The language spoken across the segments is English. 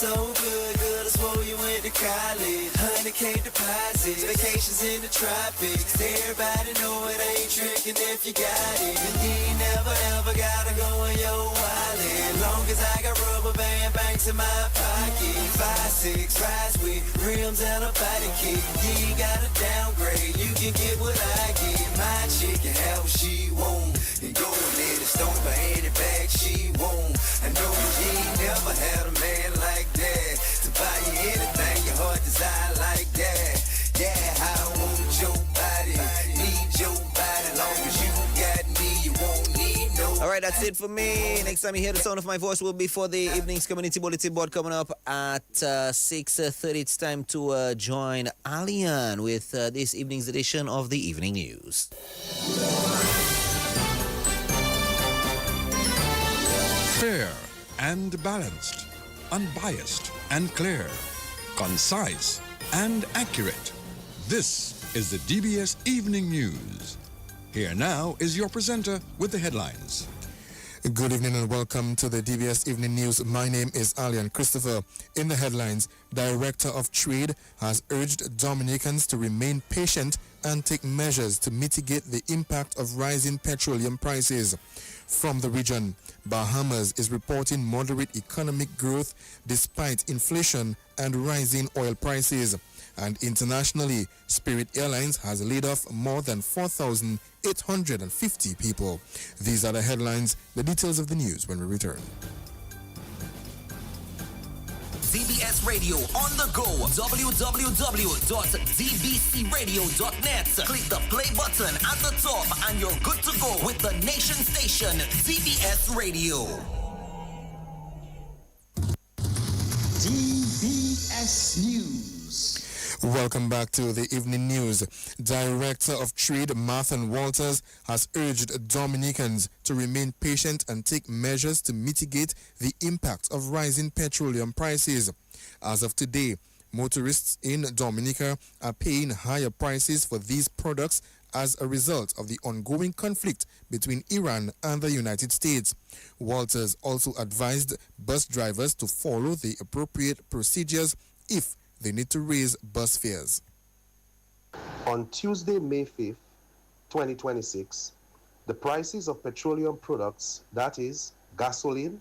so good, girl, I swore you went to college. 100K deposits, vacations in the tropics. Everybody know it ain't tricking if you got it. And you ain't never, ever gotta go in your wallet. Long as I got rubber band banks in my pocket. 5'6", rides with rims and a body kit. You ain't gotta downgrade, you can get what I get. My chick can have what she want. And go and let it stomp for any bag she want. I know you ain't never had a man like that to buy you anything your heart desire like that. Yeah, I want your body, need your body. Long as you got me, you won't need no. Alright, that's it for me. Next time you hear the sound of my voice will be for the evening's community bulletin board coming up at 6:30. It's time to join Alian with this evening's edition of the Evening News. Fair and balanced, unbiased and clear, concise and accurate. This is the DBS Evening News. Here now is your presenter with the headlines. Good evening and welcome to the DBS Evening News. My name is Alian Christopher. In the headlines, Director of Trade has urged Dominicans to remain patient and take measures to mitigate the impact of rising petroleum prices. From the region, Bahamas is reporting moderate economic growth despite inflation and rising oil prices. And internationally, Spirit Airlines has laid off more than 4,850 people. These are the headlines. The details of the news when we return. DBS Radio on the go. www.dbcradio.net. Click the play button at the top and you're good to go with the nation station, DBS Radio. DBS News. Welcome back to the Evening News. Director of Trade Marthan Walters has urged Dominicans to remain patient and take measures to mitigate the impact of rising petroleum prices. As of today, motorists in Dominica are paying higher prices for these products as a result of the ongoing conflict between Iran and the United States. Walters also advised bus drivers to follow the appropriate procedures if they need to raise bus fares. On Tuesday, May 5th, 2026, the prices of petroleum products, that is, gasoline,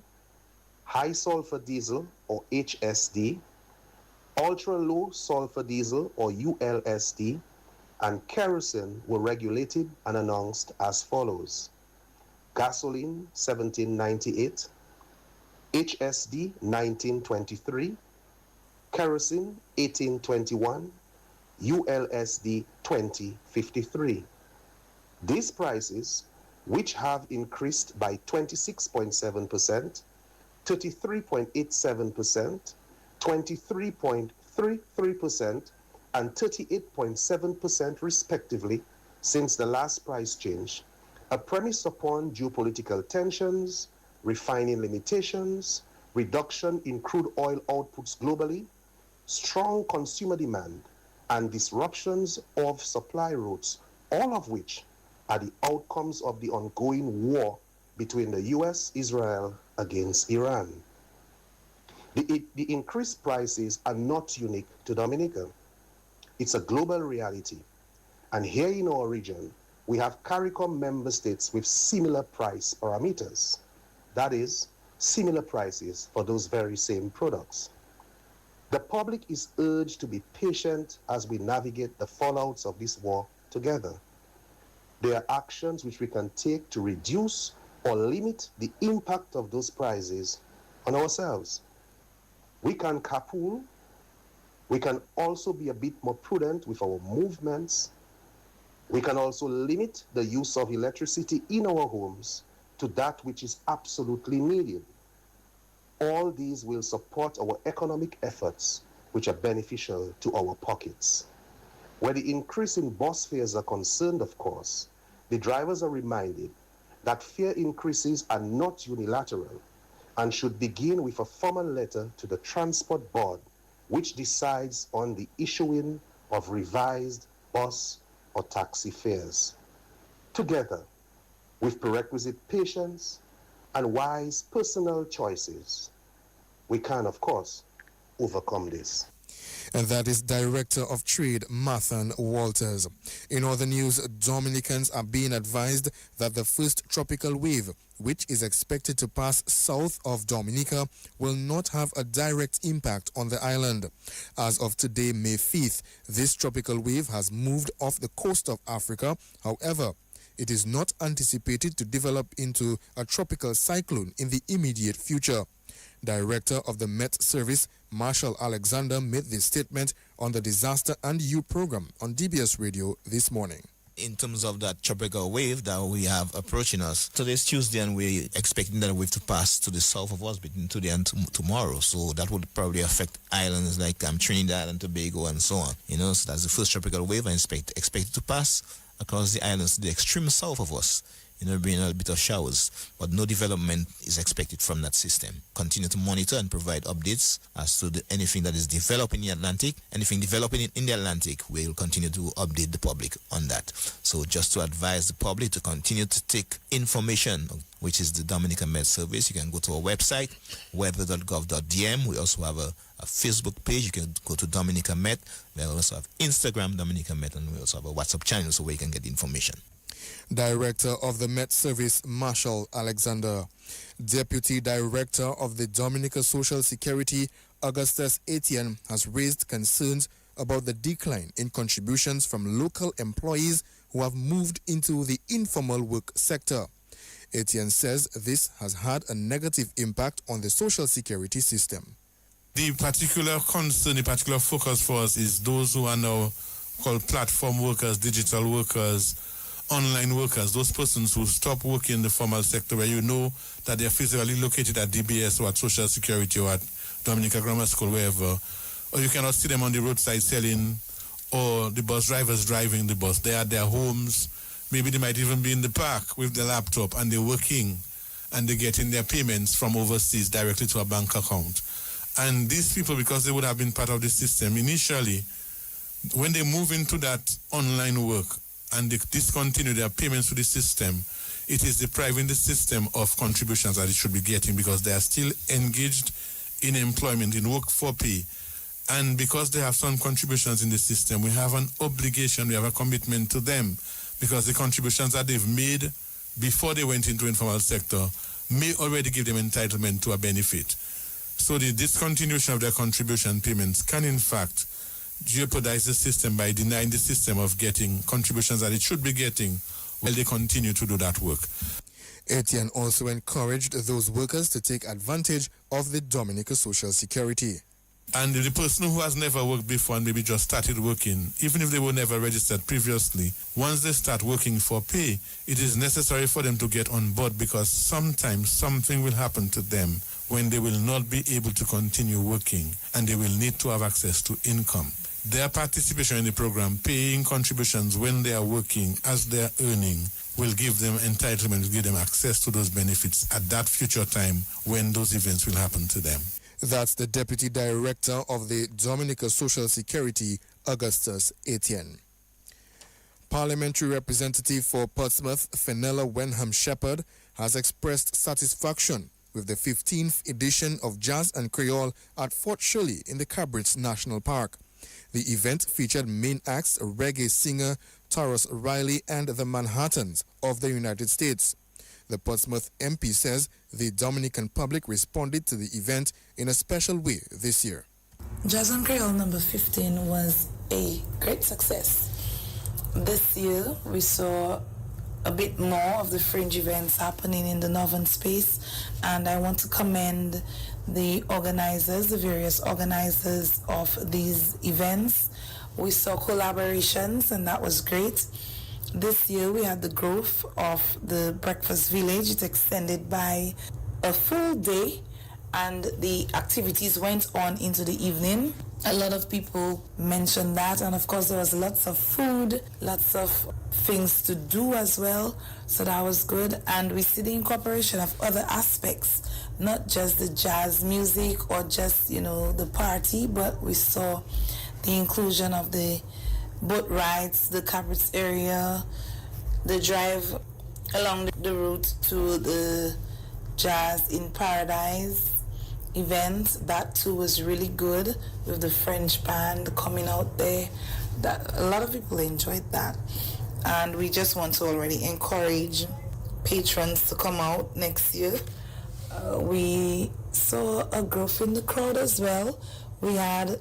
high sulfur diesel or HSD, ultra low sulfur diesel or ULSD, and kerosene were regulated and announced as follows. Gasoline 1798, HSD 1923, kerosene 1821, ULSD 2053. These prices, which have increased by 26.7%, 33.87%, 23.33%, and 38.7% respectively since the last price change, are premised upon geopolitical tensions, refining limitations, reduction in crude oil outputs globally, strong consumer demand, and disruptions of supply routes, all of which are the outcomes of the ongoing war between the U.S. Israel against Iran. The increased prices are not unique to Dominica. It's a global reality. And here in our region, we have CARICOM member states with similar price parameters. That is, similar prices for those very same products. The public is urged to be patient as we navigate the fallouts of this war together. There are actions which we can take to reduce or limit the impact of those prices on ourselves. We can carpool. We can also be a bit more prudent with our movements. We can also limit the use of electricity in our homes to that which is absolutely needed. All these will support our economic efforts, which are beneficial to our pockets. Where the increase in bus fares are concerned, of course, the drivers are reminded that fare increases are not unilateral and should begin with a formal letter to the Transport Board, which decides on the issuing of revised bus or taxi fares. Together, with prerequisite patience and wise personal choices, we can, of course, overcome this. And that is Director of Trade, Mathan Walters. In other news, Dominicans are being advised that the first tropical wave, which is expected to pass south of Dominica, will not have a direct impact on the island. As of today, May 5th, this tropical wave has moved off the coast of Africa. However, it is not anticipated to develop into a tropical cyclone in the immediate future. Director of the Met Service, Marshall Alexander, made this statement on the Disaster and You program on DBS Radio this morning. In terms of that tropical wave that we have approaching us, today's Tuesday, and we're expecting that wave to pass to the south of us between today and tomorrow. So that would probably affect islands like Trinidad and Tobago and so on. So that's the first tropical wave and expected to pass across the islands to the extreme south of us. Bringing a bit of showers, but no development is expected from that system. Continue to monitor and provide updates as to anything that is developing in the Atlantic. Anything developing in the Atlantic, we'll continue to update the public on that. So just to advise the public to continue to take information, which is the Dominican Med Service. You can go to our website, weather.gov.dm. We also have a Facebook page. You can go to Dominica Met. We also have Instagram, Dominica Met, and we also have a WhatsApp channel so where you can get information. Director of the Met Service, Marshall Alexander. Deputy Director of the Dominica Social Security, Augustus Etienne, has raised concerns about the decline in contributions from local employees who have moved into the informal work sector. Etienne says this has had a negative impact on the social security system. The particular concern, the particular focus for us is those who are now called platform workers, digital workers, online workers, those persons who stop working in the formal sector where you know that they're physically located at DBS or at Social Security or at Dominica Grammar School, wherever, or you cannot see them on the roadside selling or the bus drivers driving the bus. They are at their homes. Maybe they might even be in the park with their laptop and they're working and they're getting their payments from overseas directly to a bank account. And these people, because they would have been part of the system initially, when they move into that online work, and they discontinue their payments to the system, it is depriving the system of contributions that it should be getting because they are still engaged in employment, in work for pay. And because they have some contributions in the system, we have an obligation, we have a commitment to them because the contributions that they've made before they went into informal sector may already give them entitlement to a benefit. So the discontinuation of their contribution payments can in fact jeopardize the system by denying the system of getting contributions that it should be getting while they continue to do that work. Etienne also encouraged those workers to take advantage of the Dominica Social Security. And the person who has never worked before and maybe just started working, even if they were never registered previously, once they start working for pay, it is necessary for them to get on board because sometimes something will happen to them when they will not be able to continue working and they will need to have access to income. Their participation in the program, paying contributions when they are working as they are earning, will give them entitlement, will give them access to those benefits at that future time when those events will happen to them. That's the Deputy Director of the Dominica Social Security, Augustus Etienne. Parliamentary Representative for Portsmouth, Fenella Wenham Shepherd, has expressed satisfaction with the 15th edition of Jazz and Creole at Fort Shirley in the Cabrits National Park. The event featured main acts reggae singer Taurus Riley and the Manhattans of the United States. The Portsmouth MP says the Dominican public responded to the event in a special way this year. Jazz and Creole number 15 was a great success. This year we saw a bit more of the fringe events happening in the northern space, and I want to commend the organizers, the various organizers of these events. We saw collaborations, and that was great. This year we had the growth of the Breakfast Village. It extended by a full day, and the activities went on into the evening. A lot of people mentioned that, and of course there was lots of food, lots of things to do as well, so that was good. And we see the incorporation of other aspects, not just the jazz music or just, the party, but we saw the inclusion of the boat rides, the Cabrits area, the drive along the route to the Jazz in Paradise, event. That too was really good with the French band coming out there. That a lot of people enjoyed that, and we just want to already encourage patrons to come out next year. We saw a growth in the crowd as well. We had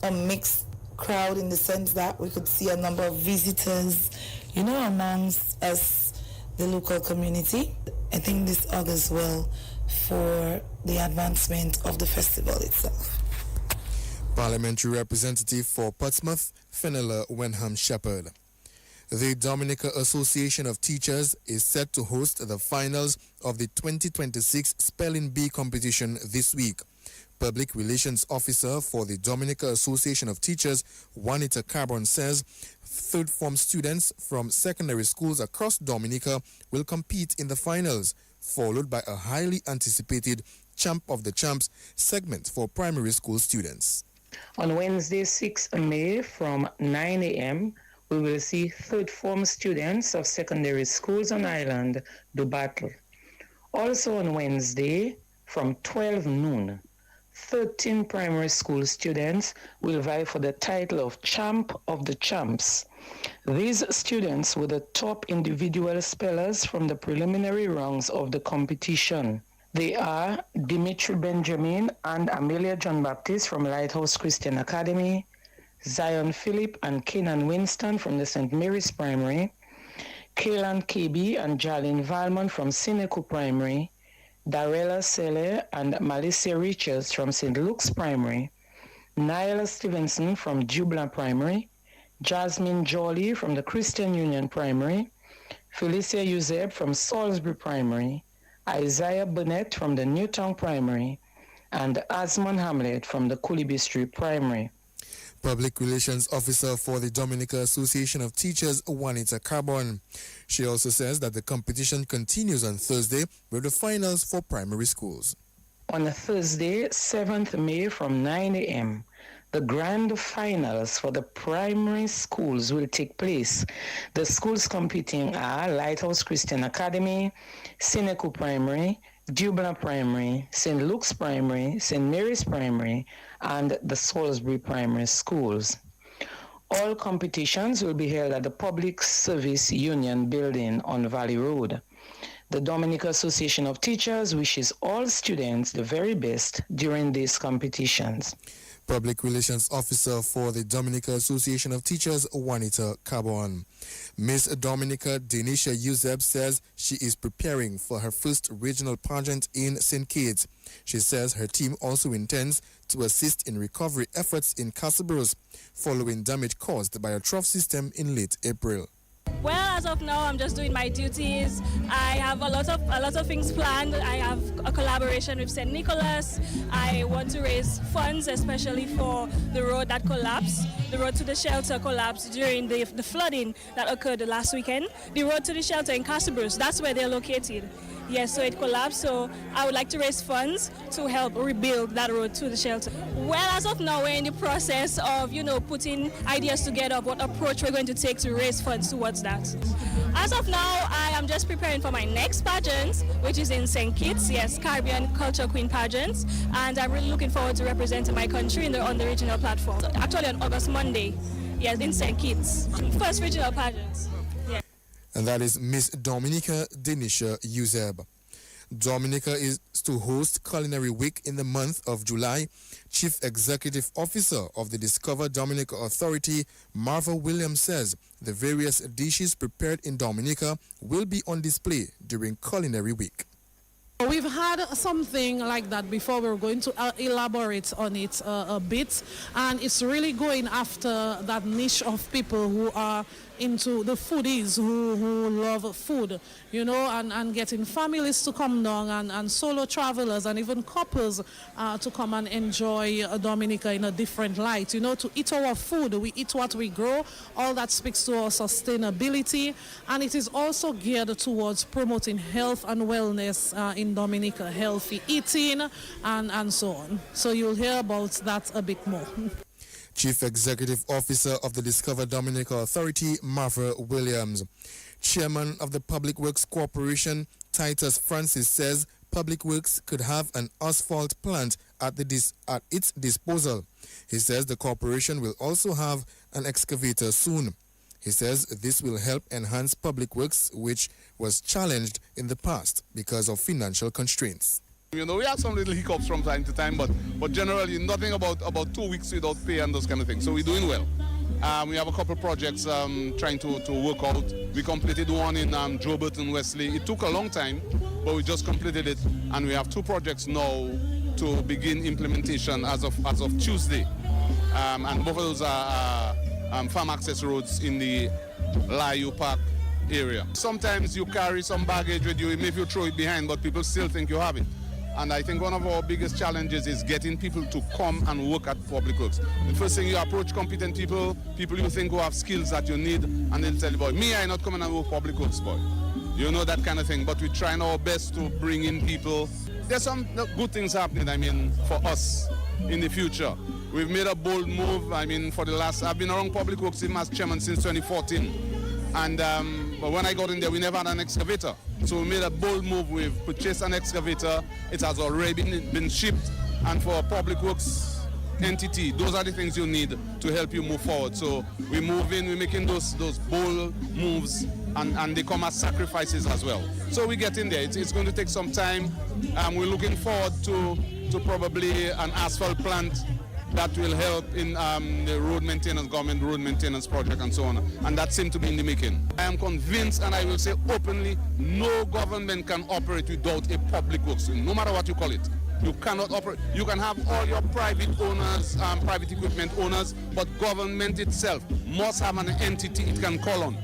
a mixed crowd in the sense that we could see a number of visitors, amongst us, the local community. I think this augurs well for the advancement of the festival itself. Parliamentary Representative for Portsmouth, Fenella Wenham Shepherd. The Dominica Association of Teachers is set to host the finals of the 2026 Spelling Bee competition this week. Public Relations Officer for the Dominica Association of Teachers, Juanita Carbon, says third form students from secondary schools across Dominica will compete in the finals, followed by a highly anticipated Champ of the Champs segment for primary school students. On Wednesday, 6 May from 9 a.m., we will see third form students of secondary schools on island do battle. Also on Wednesday, from 12 noon, 13 primary school students will vie for the title of Champ of the Champs. These students were the top individual spellers from the preliminary rounds of the competition. They are Dimitri Benjamin and Amelia John Baptist from Lighthouse Christian Academy, Zion Phillip and Kenan Winston from the St. Mary's Primary, Kaylan KB and Jarlene Valmont from Sineku Primary, Darella Sele and Malicia Richards from St. Luke's Primary, Nyla Stevenson from Jubla Primary, Jasmine Jolly from the Christian Union Primary, Felicia Euseb from Salisbury Primary, Isaiah Burnett from the Newtown Primary, and Asmon Hamlet from the Kulibi Street Primary. Public Relations Officer for the Dominica Association of Teachers, Juanita Carbon. She also says that the competition continues on Thursday with the finals for primary schools. On Thursday, 7th May from 9 a.m., the grand finals for the primary schools will take place. The schools competing are Lighthouse Christian Academy, Sineku Primary, Jubla Primary, St. Luke's Primary, St. Mary's Primary, and the Salisbury Primary Schools. All competitions will be held at the Public Service Union Building on Valley Road. The Dominica Association of Teachers wishes all students the very best during these competitions. Public Relations Officer for the Dominica Association of Teachers, Juanita Carbon. Miss Dominica Denisha Euseb says she is preparing for her first regional pageant in St. Kitts. She says her team also intends to assist in recovery efforts in Castlebrose following damage caused by a trough system in late April. Well, as of now, I'm just doing my duties. I have a lot of things planned. I have a collaboration with St. Nicholas. I want to raise funds, especially for the road that collapsed. The road to the shelter collapsed during the flooding that occurred last weekend. The road to the shelter in Castlebrose, that's where they're located. Yes, so it collapsed, so I would like to raise funds to help rebuild that road to the shelter. Well, as of now, we're in the process of, putting ideas together of what approach we're going to take to raise funds towards that. As of now, I am just preparing for my next pageant, which is in St. Kitts, yes, Caribbean Culture Queen pageant, and I'm really looking forward to representing my country on the regional platform. Actually on August Monday, yes, in St. Kitts, first regional pageant. And that is Miss Dominica Denisha Euseb. Dominica is to host Culinary Week in the month of July. Chief Executive Officer of the Discover Dominica Authority, Marva Williams, says the various dishes prepared in Dominica will be on display during Culinary Week. We've had something like that before. We're going to elaborate on it a bit, and it's really going after that niche of people who are into the foodies, who love food, and getting families to come down and solo travelers and even couples to come and enjoy Dominica in a different light, to eat our food. We eat what we grow. All that speaks to our sustainability, and it is also geared towards promoting health and wellness in Dominica, healthy eating and so on. So you'll hear about that a bit more. Chief Executive Officer of the Discover Dominica Authority, Marva Williams. Chairman of the Public Works Corporation, Titus Francis, says Public Works could have an asphalt plant at its disposal. He says the corporation will also have an excavator soon. He says this will help enhance Public Works, which was challenged in the past because of financial constraints. You know, we have some little hiccups from time to time, but generally nothing about 2 weeks without pay and those kind of things. So we're doing well. We have a couple projects trying to work out. We completed one in Jobert and Wesley. It took a long time, but we just completed it, and we have 2 projects now to begin implementation as of Tuesday. And both of those are farm access roads in the Layu Park area. Sometimes you carry some baggage with you, even if you throw it behind, but people still think you have it. And I think one of our biggest challenges is getting people to come and work at Public Works. The first thing, you approach competent people you think who have skills that you need, and they'll tell you, boy, me, I not coming and work Public Works, boy. You know, that kind of thing. But we're trying our best to bring in people. There's some good things happening, I mean, for us in the future. We've made a bold move. I mean, I've been around Public Works as chairman since 2014. And but when I got in there, we never had an excavator. So we made a bold move. We've purchased an excavator. It has already been shipped. And for a Public Works entity, those are the things you need to help you move forward. So we move in, we're making those bold moves, and they come as sacrifices as well. So we get in there. It's going to take some time. We're looking forward to probably an asphalt plant that will help in the road maintenance, government road maintenance project and so on. And that seems to be in the making. I am convinced, and I will say openly, no government can operate without a Public Works, no matter what you call it. You cannot operate. You can have all your private owners, private equipment owners, but government itself must have an entity it can call on.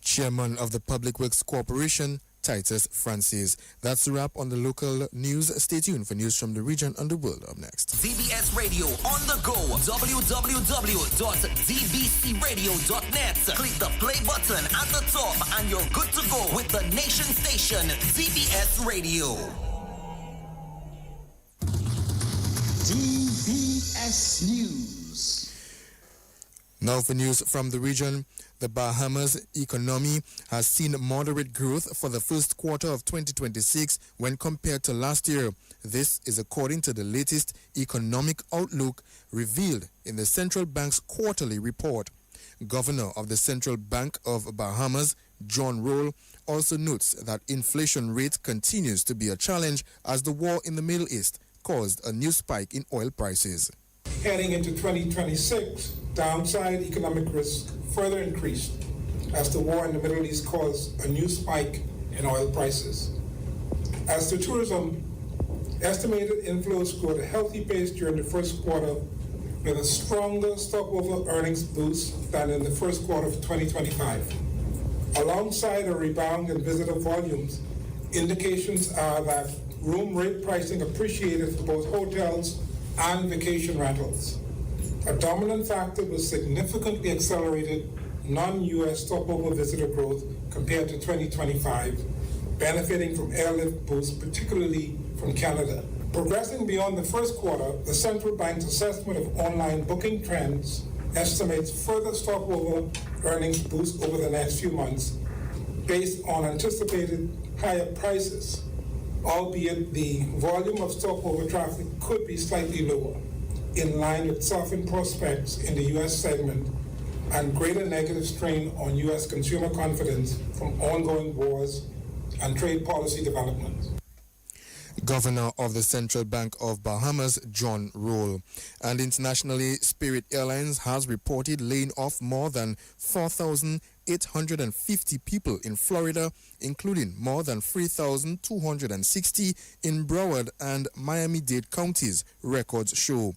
Chairman of the Public Works Corporation, Titus Francis. That's a wrap on the local news. Stay tuned for news from the region and the world. Up next. DBS Radio on the go. www.dbcradio.net. Click the play button at the top and you're good to go with the nation station, DBS Radio. DBS News. Now for news from the region. The Bahamas economy has seen moderate growth for the first quarter of 2026 when compared to last year. This is according to the latest economic outlook revealed in the central bank's quarterly report. Governor of the Central Bank of Bahamas, John Roll, also notes that inflation rate continues to be a challenge as the war in the Middle East caused a new spike in oil prices. Heading into 2026, downside economic risk further increased as the war in the Middle East caused a new spike in oil prices. As to tourism, estimated inflows grew at a healthy pace during the first quarter with a stronger stopover earnings boost than in the first quarter of 2025. Alongside a rebound in visitor volumes, indications are that room rate pricing appreciated for both hotels and vacation rentals. A dominant factor was significantly accelerated non-U.S. stopover visitor growth compared to 2025, benefiting from airlift boosts, particularly from Canada. Progressing beyond the first quarter, the central bank's assessment of online booking trends estimates further stopover earnings boost over the next few months based on anticipated higher prices, albeit the volume of stopover traffic could be slightly lower, in line with softened prospects in the U.S. segment and greater negative strain on U.S. consumer confidence from ongoing wars and trade policy developments. Governor of the Central Bank of Bahamas, John Roll. And internationally, Spirit Airlines has reported laying off more than 4,850 people in Florida, including more than 3,260 in Broward and Miami-Dade counties, records show.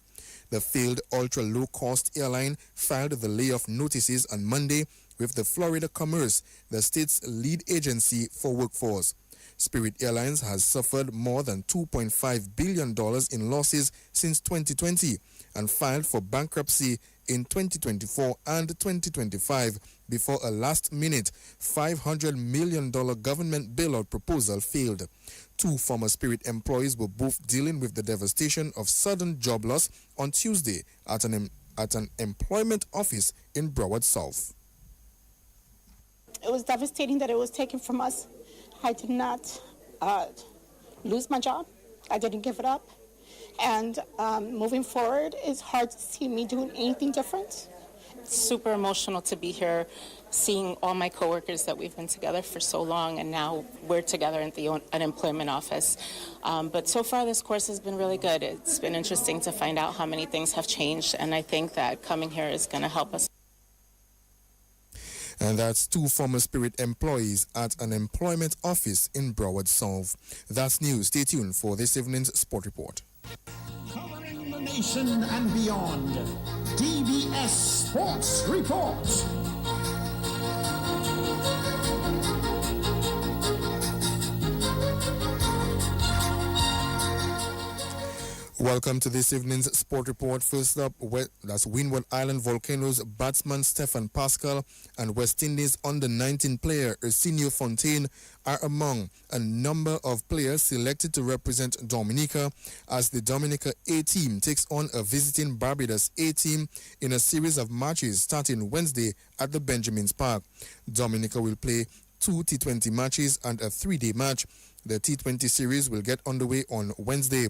The failed ultra-low-cost airline filed the layoff notices on Monday with the Florida Commerce, the state's lead agency for workforce. Spirit Airlines has suffered more than $2.5 billion in losses since 2020 and filed for bankruptcy in 2024 and 2025 before a last-minute $500 million government bailout proposal failed. Two former Spirit employees were both dealing with the devastation of sudden job loss on Tuesday at an employment office in Broward South. It was devastating that it was taken from us. I did not lose my job. I didn't give it up. And moving forward, it's hard to see me doing anything different. It's super emotional to be here, seeing all my coworkers that we've been together for so long, and now we're together in the unemployment office. But so far, this course has been really good. It's been interesting to find out how many things have changed, and I think that coming here is going to help us. And that's two former Spirit employees at an employment office in Broward South. That's news. Stay tuned for this evening's Sport Report. Covering the nation and beyond, DBS Sports Report. Welcome to this evening's Sport Report. First up, that's Windward Island Volcanoes batsman Stephen Pascal and West Indies under-19 player Arsenio Fontaine are among a number of players selected to represent Dominica as the Dominica A team takes on a visiting Barbados A team in a series of matches starting Wednesday at the Benjamins Park. Dominica will play 2 T20 matches and a 3-day match. The T20 series will get underway on Wednesday.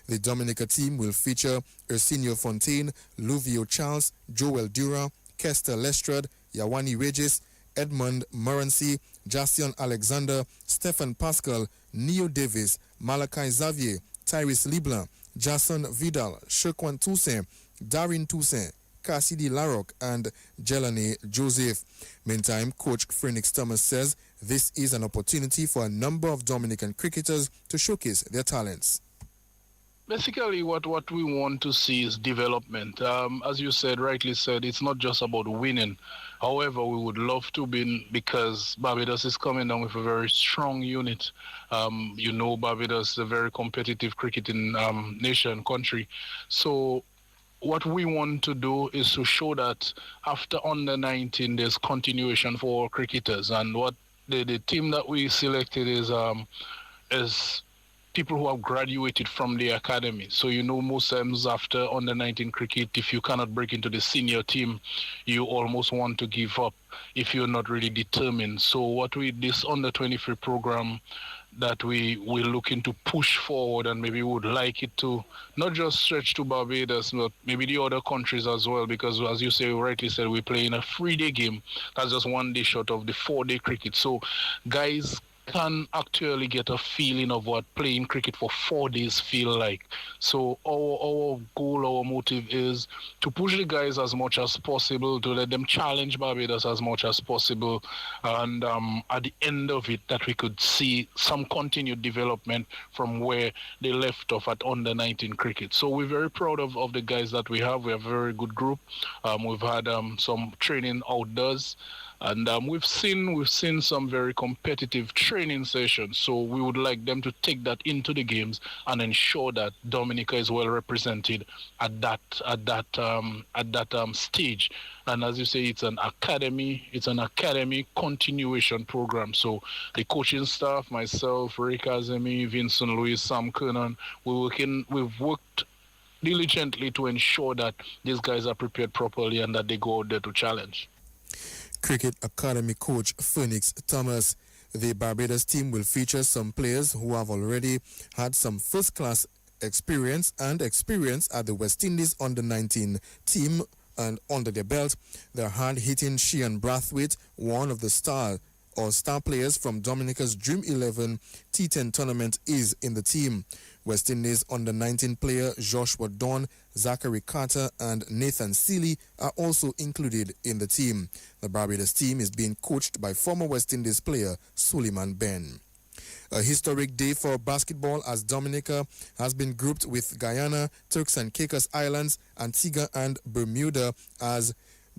The Dominica team will feature Arsenio Fontaine, Luvio Charles, Joel Dura, Kester Lestrade, Yawani Regis, Edmund Morency, Jason Alexander, Stephen Pascal, Neo Davis, Malachi Xavier, Tyrese Leblanc, Jason Vidal, Shekwan Toussaint, Darin Toussaint, Cassidy Larocque, and Jelani Joseph. Meantime, coach Phoenix Thomas says this is an opportunity for a number of Dominican cricketers to showcase their talents. Basically, what we want to see is development. As you said, rightly said, it's not just about winning. However, we would love to win because Barbados is coming down with a very strong unit. Barbados is a very competitive cricketing nation, country. So what we want to do is to show that after under-19, there's continuation for all cricketers. And what the team that we selected is people who have graduated from the academy. So most times after under-19 cricket, if you cannot break into the senior team, you almost want to give up if you're not really determined. So this under-23 program that we're looking to push forward, and maybe would like it to not just stretch to Barbados, but maybe the other countries as well, because as you rightly said, we're playing a 3-day game. That's just 1 day short of the 4-day cricket. So guys can actually get a feeling of what playing cricket for 4 days feel like. So our goal, our motive is to push the guys as much as possible, to let them challenge Barbados as much as possible, and at the end of it, that we could see some continued development from where they left off at under-19 cricket. So we're very proud of the guys that we have. We have a very good group. We've had some training outdoors. And we've seen some very competitive training sessions. So we would like them to take that into the games and ensure that Dominica is well represented at that stage. And as you say, it's an academy continuation program. So the coaching staff, myself, Rick Azemi, Vincent Louis, Sam Kernan, we've worked diligently to ensure that these guys are prepared properly and that they go out there to challenge. Cricket Academy coach Phoenix Thomas. The Barbados team will feature some players who have already had some first-class experience at the West Indies under-19 team, and under their belt, the hard-hitting Sheehan Brathwaite, one of the star players from Dominica's Dream 11 T10 tournament, is in the team. West Indies under-19 player Joshua Dawn, Zachary Carter, and Nathan Seeley are also included in the team. The Barbados team is being coached by former West Indies player Suleiman Ben. A historic day for basketball as Dominica has been grouped with Guyana, Turks and Caicos Islands, Antigua and Bermuda as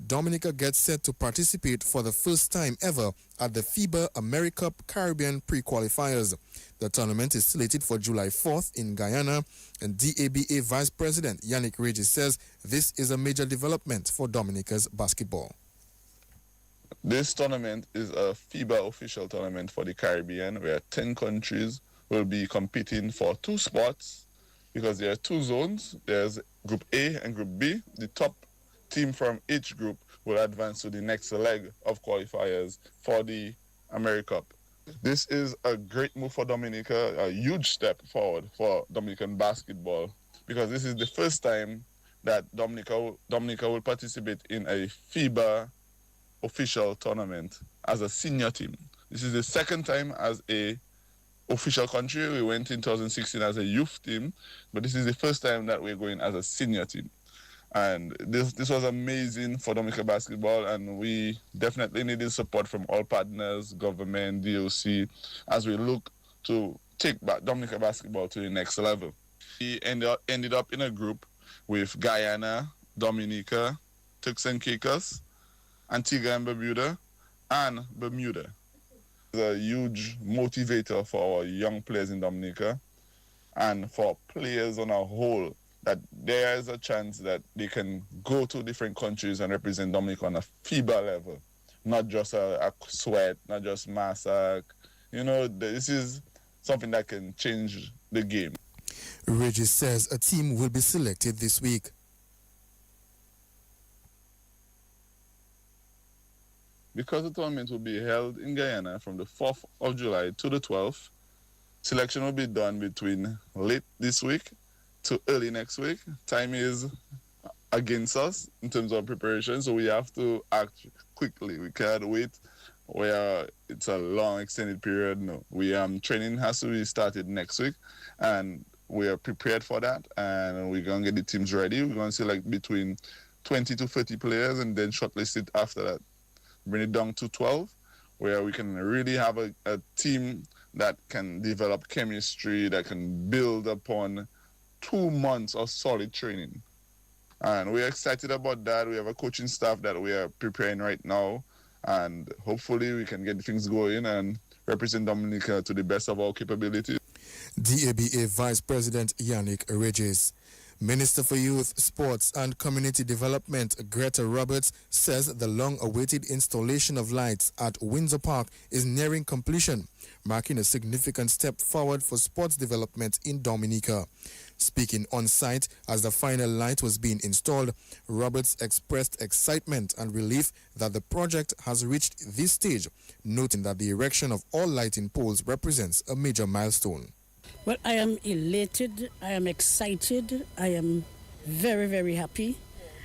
Dominica gets set to participate for the first time ever at the FIBA AmeriCup Caribbean pre-qualifiers. The tournament is slated for July 4th in Guyana, and DABA Vice President Yannick Regis says this is a major development for Dominica's basketball. This tournament is a FIBA official tournament for the Caribbean, where 10 countries will be competing for 2 spots, because there are 2 zones. There's Group A and Group B. The top team from each group will advance to the next leg of qualifiers for the AmeriCup. This is a great move for Dominica, a huge step forward for Dominican basketball, because this is the first time that Dominica will participate in a FIBA official tournament as a senior team. This is the second time as a official country. We went in 2016 as a youth team, but this is the first time that we're going as a senior team. And this was amazing for Dominica basketball, and we definitely needed support from all partners, government, DOC, as we look to take back Dominica basketball to the next level. We ended up in a group with Guyana, Dominica, Turks and Caicos, Antigua and Bermuda, and Bermuda. It's a huge motivator for our young players in Dominica and for players on a whole, that there is a chance that they can go to different countries and represent Dominica on a FIBA level, not just a sweat, not just Massac. You know, this is something that can change the game. Regis says a team will be selected this week. Because the tournament will be held in Guyana from the 4th of July to the 12th, selection will be done between late this week to early next week. Time is against us in terms of preparation, so we have to act quickly. We can't wait where it's a long extended period. No, training has to be started next week, and we are prepared for that, and we're going to get the teams ready. We're going to select between 20 to 30 players and then shortlist it after that. Bring it down to 12, where we can really have a team that can develop chemistry, that can build upon 2 months of solid training. And we're excited about that. We have a coaching staff that we are preparing right now, and hopefully we can get things going and represent Dominica to the best of our capabilities. DABA Vice President Yannick Regis. Minister for Youth, Sports and Community Development Greta Roberts says the long-awaited installation of lights at Windsor Park is nearing completion, marking a significant step forward for sports development in Dominica. Speaking on site as the final light was being installed, Roberts expressed excitement and relief that the project has reached this stage, noting that the erection of all lighting poles represents a major milestone. Well, I am elated, I am excited, I am very, very happy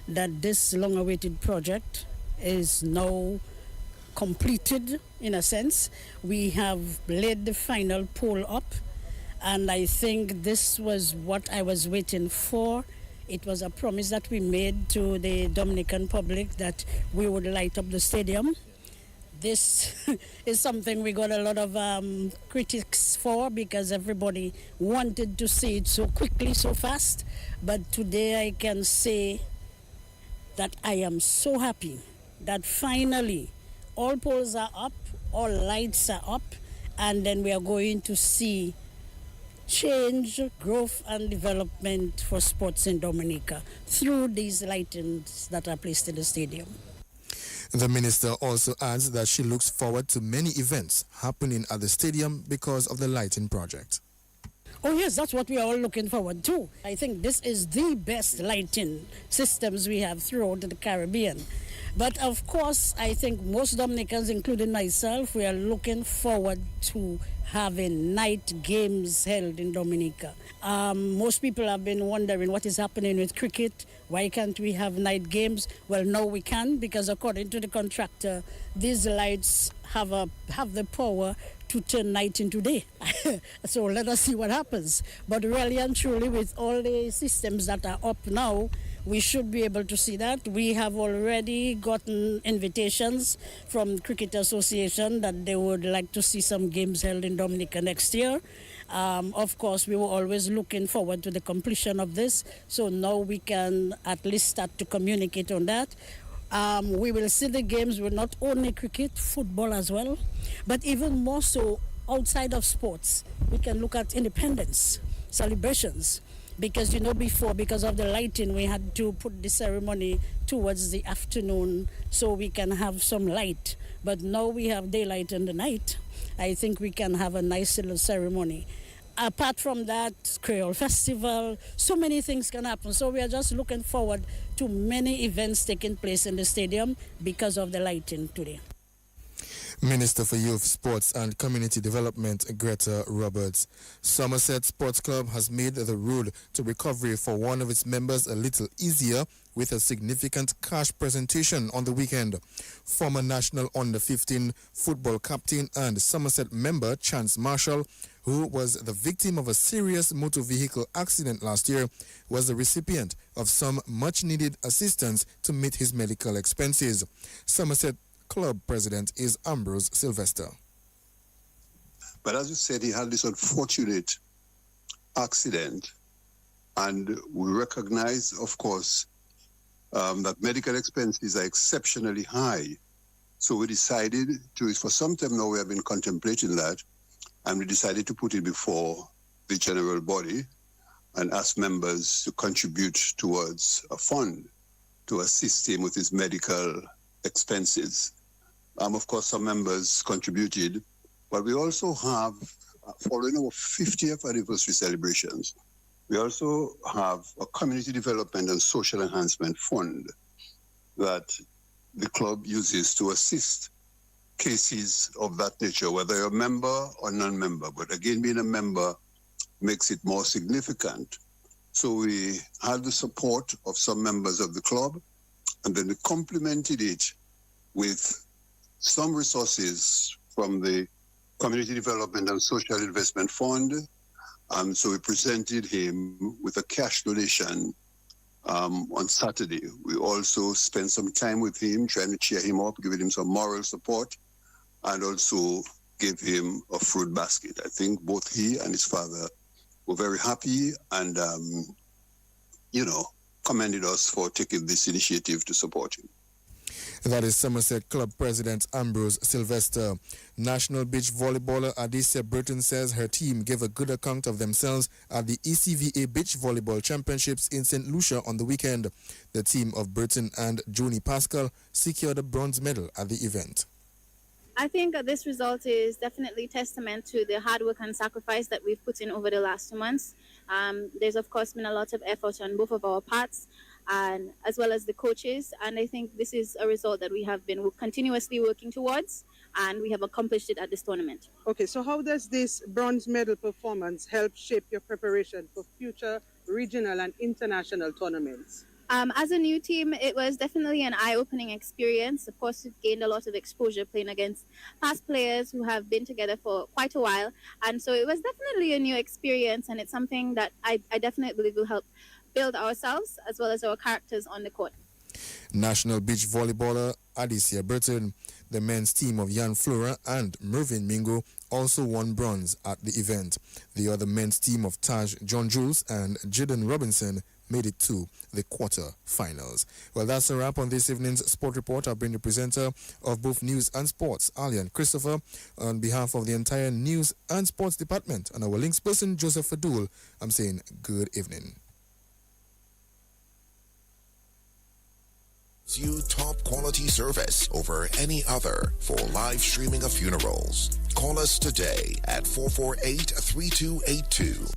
that this long-awaited project is now completed in a sense. We have laid the final pole up, and I think this was what I was waiting for. It was a promise that we made to the Dominican public that we would light up the stadium. This is something we got a lot of critics for, because everybody wanted to see it so quickly, so fast. But today I can say that I am so happy that finally all poles are up, all lights are up, and then we are going to see change, growth and development for sports in Dominica through these lightings that are placed in the stadium. The minister also adds that she looks forward to many events happening at the stadium because of the lighting project. Oh yes, that's what we are all looking forward to. I think this is the best lighting systems we have throughout the Caribbean. But of course, I think most Dominicans, including myself, we are looking forward to having night games held in Dominica. Most people have been wondering what is happening with cricket. Why can't we have night games? Well, no, we can, because according to the contractor, these lights have the power to turn night into day. So let us see what happens. But really and truly, with all the systems that are up now, we should be able to see that. We have already gotten invitations from Cricket Association that they would like to see some games held in Dominica next year. Of course, we were always looking forward to the completion of this, so now we can at least start to communicate on that. We will see the games with not only cricket, football as well, but even more so outside of sports. We can look at independence celebrations. Because, you know, before, because of the lighting, we had to put the ceremony towards the afternoon so we can have some light. But now we have daylight in the night. I think we can have a nice little ceremony. Apart from that, Creole Festival, so many things can happen. So we are just looking forward to many events taking place in the stadium because of the lighting today. Minister for Youth, Sports and Community Development, Greta Roberts. Somerset Sports Club has made the road to recovery for one of its members a little easier with a significant cash presentation on the weekend. Former national under-15 football captain and Somerset member Chance Marshall, who was the victim of a serious motor vehicle accident last year, was the recipient of some much-needed assistance to meet his medical expenses. Somerset Club president is Ambrose Sylvester. But as you said, he had this unfortunate accident, and we recognize, of course, that medical expenses are exceptionally high. So we decided to, for some time now we have been contemplating that, and we decided to put it before the general body and ask members to contribute towards a fund to assist him with his medical expenses. Of course, some members contributed, but we also have, following our 50th anniversary celebrations, we also have a community development and social enhancement fund that the club uses to assist cases of that nature, whether you're a member or non-member. But again, being a member makes it more significant. So we had the support of some members of the club, and then we complemented it with some resources from the Community Development and Social Investment Fund. So we presented him with a cash donation on Saturday. We also spent some time with him, trying to cheer him up, giving him some moral support, and also gave him a fruit basket. I think both he and his father were very happy and, commended us for taking this initiative to support him. That is Somerset Club President Ambrose Sylvester. National beach volleyballer Adicia Burton says her team gave a good account of themselves at the ECVA Beach Volleyball Championships in St. Lucia on the weekend. The team of Burton and Joni Pascal secured a bronze medal at the event. I think this result is definitely testament to the hard work and sacrifice that we've put in over the last 2 months. There's, of course, been a lot of effort on both of our parts, and as well as the coaches. And I think this is a result that we have been continuously working towards, and we have accomplished it at this tournament. Okay, so how does this bronze medal performance help shape your preparation for future regional and international tournaments? As a new team, it was definitely an eye-opening experience. Of course, we've gained a lot of exposure playing against past players who have been together for quite a while. And so it was definitely a new experience, and it's something that I definitely believe will help build ourselves as well as our characters on the court. National beach volleyballer Adicia Burton, the men's team of Jan Flora and Mervyn Mingo also won bronze at the event. The other men's team of Taj John Jules and Jaden Robinson made it to the quarter-finals. Well, that's a wrap on this evening's Sport Report. I've been the presenter of both news and sports, Alian Christopher. On behalf of the entire news and sports department and our links person, Joseph Fadul, I'm saying good evening. You top quality service over any other for live streaming of funerals. Call us today at 448-3282.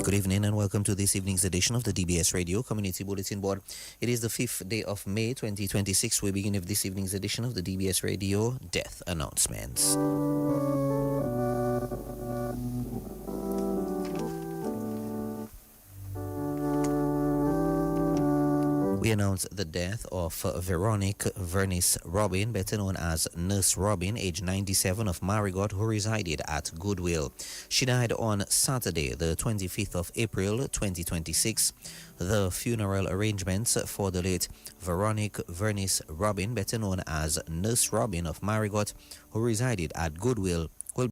Good evening and welcome to this evening's edition of the DBS Radio Community Bulletin Board. It is the 5th day of May 2026. We begin with this evening's edition of the DBS Radio Death Announcements. We announce the death of Veronique Vernice Robin, better known as Nurse Robin, age 97, of Marigot, who resided at Goodwill. She died on Saturday, the 25th of April, 2026. The funeral arrangements for the late Veronique Vernice Robin, better known as Nurse Robin of Marigot, who resided at Goodwill,